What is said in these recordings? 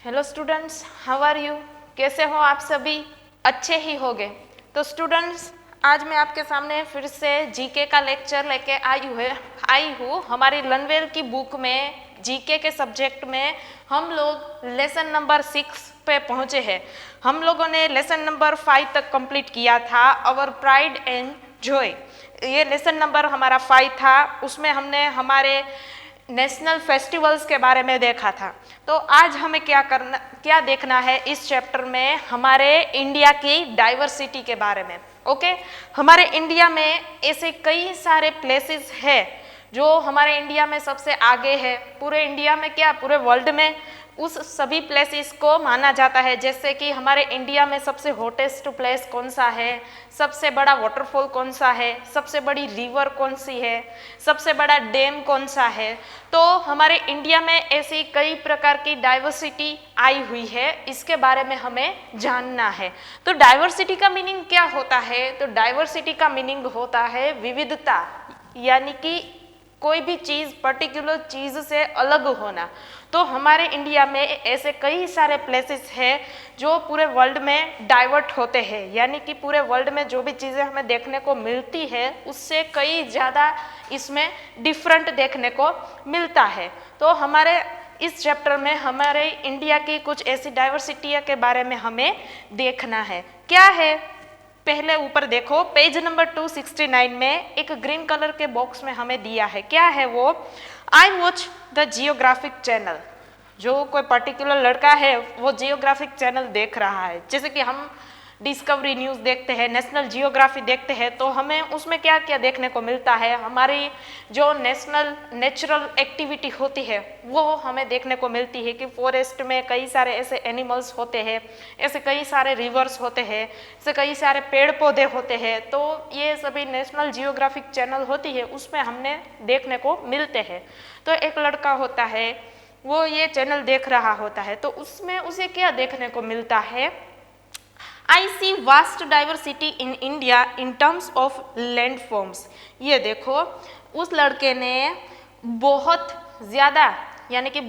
Hello students, how are you? कैसे हो आप सभी? अच्छे ही होंगे। तो स्टूडेंट्स, आज मैं आपके सामने फिर से जीके का लेक्चर लेके आई हूँ। हमारी लर्नवेल की बुक में जीके के सब्जेक्ट में हम लोग लेसन नंबर 6 पे पहुँचे हैं। हम लोगों ने लेसन नंबर 5 तक कंप्लीट किया था, अवर प्राइड एंड जॉय। ये लेसन नंबर हमारा 5 था। उसमें हमने हमारे नेशनल फेस्टिवल्स के बारे में देखा था। तो आज हमें क्या देखना है इस चैप्टर में, हमारे इंडिया की डाइवर्सिटी के बारे में। ओके, हमारे इंडिया में ऐसे कई सारे प्लेसेस है जो हमारे इंडिया में सबसे आगे है। पूरे इंडिया में क्या, पूरे वर्ल्ड में उस सभी प्लेसेस को माना जाता है। जैसे कि हमारे इंडिया में सबसे हॉटेस्ट प्लेस कौन सा है, सबसे बड़ा वाटरफॉल कौन सा है, सबसे बड़ी रिवर कौन सी है, सबसे बड़ा डैम कौन सा है। तो हमारे इंडिया में ऐसी कई प्रकार की डाइवर्सिटी आई हुई है, इसके बारे में हमें जानना है। तो डाइवर्सिटी का मीनिंग क्या होता है? तो डाइवर्सिटी का मीनिंग होता है विविधता, यानी कि कोई भी चीज़ पर्टिकुलर चीज़ से अलग होना। तो हमारे इंडिया में ऐसे कई सारे प्लेसेस हैं जो पूरे वर्ल्ड में डाइवर्ट होते हैं, यानी कि पूरे वर्ल्ड में जो भी चीज़ें हमें देखने को मिलती है उससे कई ज़्यादा इसमें डिफरेंट देखने को मिलता है। तो हमारे इस चैप्टर में हमारे इंडिया की कुछ ऐसी डाइवर्सिटी के बारे में हमें देखना है। क्या है? पहले ऊपर देखो, पेज नंबर 269 में एक ग्रीन कलर के बॉक्स में हमें दिया है। क्या है वो? I watch the geographic channel. जो कोई पर्टिकुलर लड़का है वो जियोग्राफिक चैनल देख रहा है। जैसे कि हम डिस्कवरी न्यूज़ देखते हैं, नेशनल जियोग्राफी देखते हैं, तो हमें उसमें क्या क्या देखने को मिलता है, हमारी जो नेचुरल एक्टिविटी होती है वो हमें देखने को मिलती है कि फॉरेस्ट में कई सारे ऐसे एनिमल्स होते हैं, ऐसे कई सारे रिवर्स होते हैं, ऐसे कई सारे पेड़ पौधे होते हैं। तो ये सभी नेशनल जियोग्राफिक चैनल होती है, उसमें हमने देखने को मिलते हैं। तो एक लड़का होता है, वो ये चैनल देख रहा होता है, तो उसमें उसे क्या देखने को मिलता है? I see vast diversity in India in terms of landforms। ये देखो, उस लड़के ने बहुत ज़्यादा यानी कि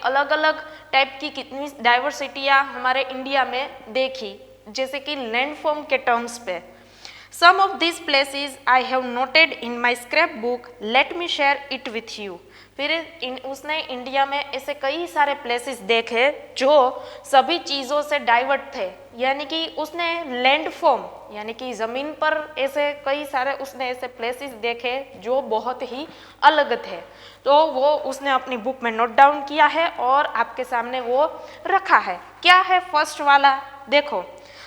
अलग अलग टाइप की कितनी डाइवर्सिटियाँ हमारे इंडिया में देखी, जैसे कि लैंडफॉर्म के टर्म्स पे। Some of these places I have noted in my scrapbook, let me share it with you। फिर उसने इंडिया में ऐसे कई सारे प्लेसेस देखे जो सभी चीज़ों से डाइवर्ट थे, यानी कि उसने लैंडफॉर्म यानी कि ज़मीन पर ऐसे कई सारे उसने ऐसे प्लेसेस देखे जो बहुत ही अलग थे। तो वो उसने अपनी बुक में नोट डाउन किया है और आपके सामने वो रखा है। क्या है फर्स्ट वाला? देखो,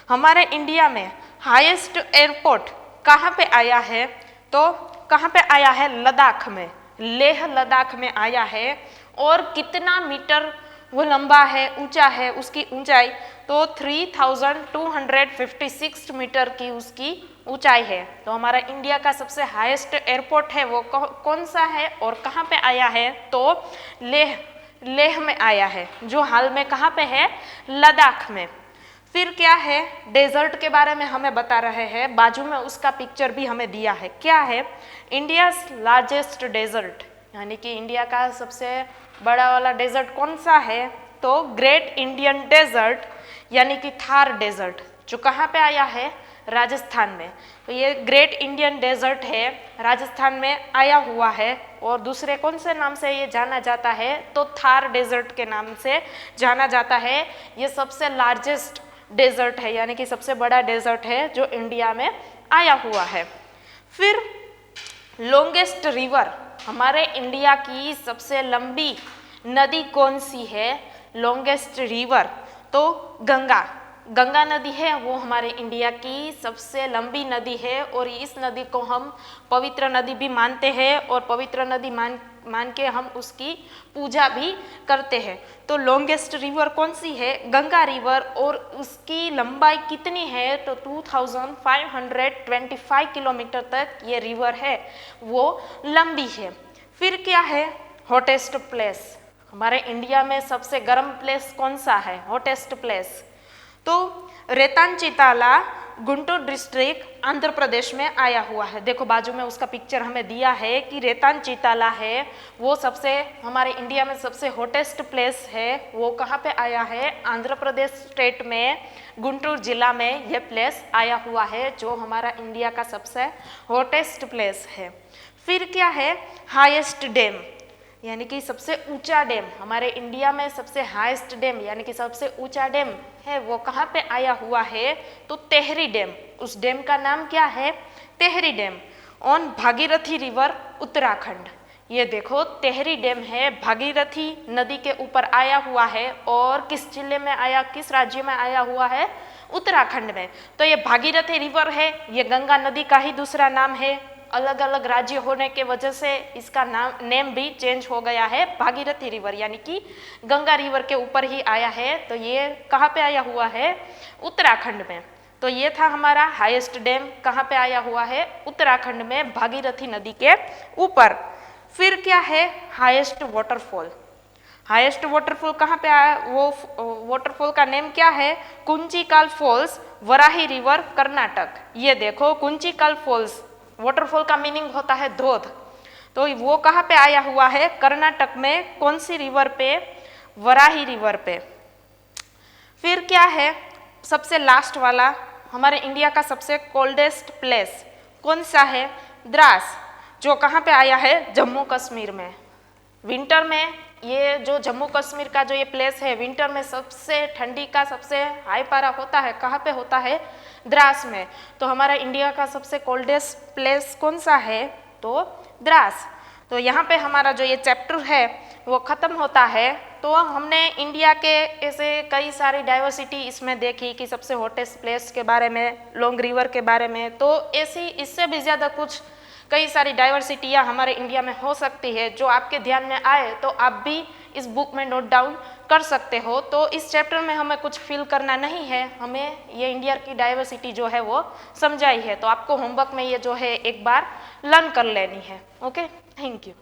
हमारे इंडिया में हाईएस्ट एयरपोर्ट कहाँ पे आया है? तो कहाँ पे आया है? लद्दाख में, लेह लद्दाख में आया है। और कितना मीटर वो लंबा है, ऊंचा है? उसकी ऊंचाई तो 3256 मीटर की उसकी ऊंचाई है। तो हमारा इंडिया का सबसे हाईएस्ट एयरपोर्ट है वो कौन सा है और कहाँ पे आया है? तो लेह में आया है, जो हाल में कहाँ पे है? लद्दाख में। फिर क्या है? डेजर्ट के बारे में हमें बता रहे हैं, बाजू में उसका पिक्चर भी हमें दिया है। क्या है? इंडियाज लार्जेस्ट डेजर्ट, यानी कि इंडिया का सबसे बड़ा वाला डेजर्ट कौन सा है? तो ग्रेट इंडियन डेजर्ट, यानी कि थार डेजर्ट, जो कहाँ पे आया है? राजस्थान में। तो ये ग्रेट इंडियन डेजर्ट है, राजस्थान में आया हुआ है। और दूसरे कौन से नाम से ये जाना जाता है? तो थार डेजर्ट के नाम से जाना जाता है। ये सबसे लार्जेस्ट डेजर्ट है, यानी कि सबसे बड़ा डेजर्ट है जो इंडिया में आया हुआ है। फिर लॉन्गेस्ट रिवर, हमारे इंडिया की सबसे लंबी नदी कौन सी है? लॉन्गेस्ट रिवर तो गंगा नदी है, वो हमारे इंडिया की सबसे लंबी नदी है। और इस नदी को हम पवित्र नदी भी मानते हैं और पवित्र नदी मान के हम उसकी पूजा भी करते हैं। तो लॉन्गेस्ट रिवर कौन सी है? गंगा रिवर। और उसकी लंबाई कितनी है? तो 2525 किलोमीटर तक ये रिवर है, वो लंबी है। फिर क्या है? हॉटेस्ट प्लेस, हमारे इंडिया में सबसे गर्म प्लेस कौन सा है? हॉटेस्ट प्लेस तो रेतांची ताला गुंटूर डिस्ट्रिक्ट आंध्र प्रदेश में आया हुआ है। देखो बाजू में उसका पिक्चर हमें दिया है कि रेतान चीताला है वो सबसे हमारे इंडिया में सबसे हॉटेस्ट प्लेस है, वो कहाँ पे आया है, आंध्र प्रदेश स्टेट में गुंटूर जिला में ये प्लेस आया हुआ है जो हमारा इंडिया का सबसे हॉटेस्ट प्लेस है। फिर क्या है, हाईएस्ट डैम यानी कि सबसे ऊंचा डैम, हमारे इंडिया में सबसे हाईएस्ट डैम यानी कि सबसे ऊंचा डैम है वो कहाँ पे आया हुआ है, तो तेहरी डैम। उस डैम का नाम क्या है, Tehri dam on Bhagirathi river Uttarakhand. ये देखो तेहरी डैम है, भागीरथी नदी के ऊपर आया हुआ है और किस जिले में आया, किस राज्य में आया हुआ है, उत्तराखंड में। तो ये भागीरथी रिवर है, ये गंगा नदी का ही दूसरा नाम है, अलग अलग राज्य होने के वजह से इसका नेम भी चेंज हो गया है, भागीरथी रिवर यानी कि गंगा रिवर के ऊपर ही आया है। तो ये कहाँ पे आया हुआ है, उत्तराखंड में। तो ये था हमारा हाईएस्ट डैम, कहाँ पे आया हुआ है, उत्तराखंड में भागीरथी नदी के ऊपर। फिर क्या है, हाईएस्ट वाटरफॉल। हाईएस्ट वाटरफॉल कहाँ पे आया, वो वाटरफॉल का नेम क्या है, कुंचिकाल फॉल्स, वराही रिवर, कर्नाटक। ये देखो कुंचिकाल फॉल्स, वाटरफॉल का मीनिंग होता है धोध, तो वो कहाँ पे आया हुआ है, कर्नाटक में। कौन सी रिवर पे, वराही रिवर पे। फिर क्या है, सबसे लास्ट वाला, हमारे इंडिया का सबसे कोल्डेस्ट प्लेस कौन सा है, द्रास, जो कहाँ पे आया है, जम्मू कश्मीर में। विंटर में ये जो जम्मू कश्मीर का जो ये प्लेस है, विंटर में सबसे ठंडी का सबसे हाई पारा होता है, कहाँ पे होता है, द्रास में। तो हमारा इंडिया का सबसे कोल्डेस्ट प्लेस कौन सा है, तो द्रास। तो यहाँ पे हमारा जो ये चैप्टर है वो ख़त्म होता है। तो हमने इंडिया के ऐसे कई सारी डाइवर्सिटी इसमें देखी कि सबसे हॉटेस्ट प्लेस के बारे में, लॉन्ग रिवर के बारे में। तो ऐसी इससे भी ज़्यादा कुछ कई सारी डाइवर्सिटियाँ हमारे इंडिया में हो सकती है, जो आपके ध्यान में आए तो आप भी इस बुक में नोट डाउन कर सकते हो। तो इस चैप्टर में हमें कुछ फिल करना नहीं है, हमें ये इंडिया की डाइवर्सिटी जो है वो समझाई है। तो आपको होमवर्क में ये जो है एक बार लर्न कर लेनी है। Okay, thank you.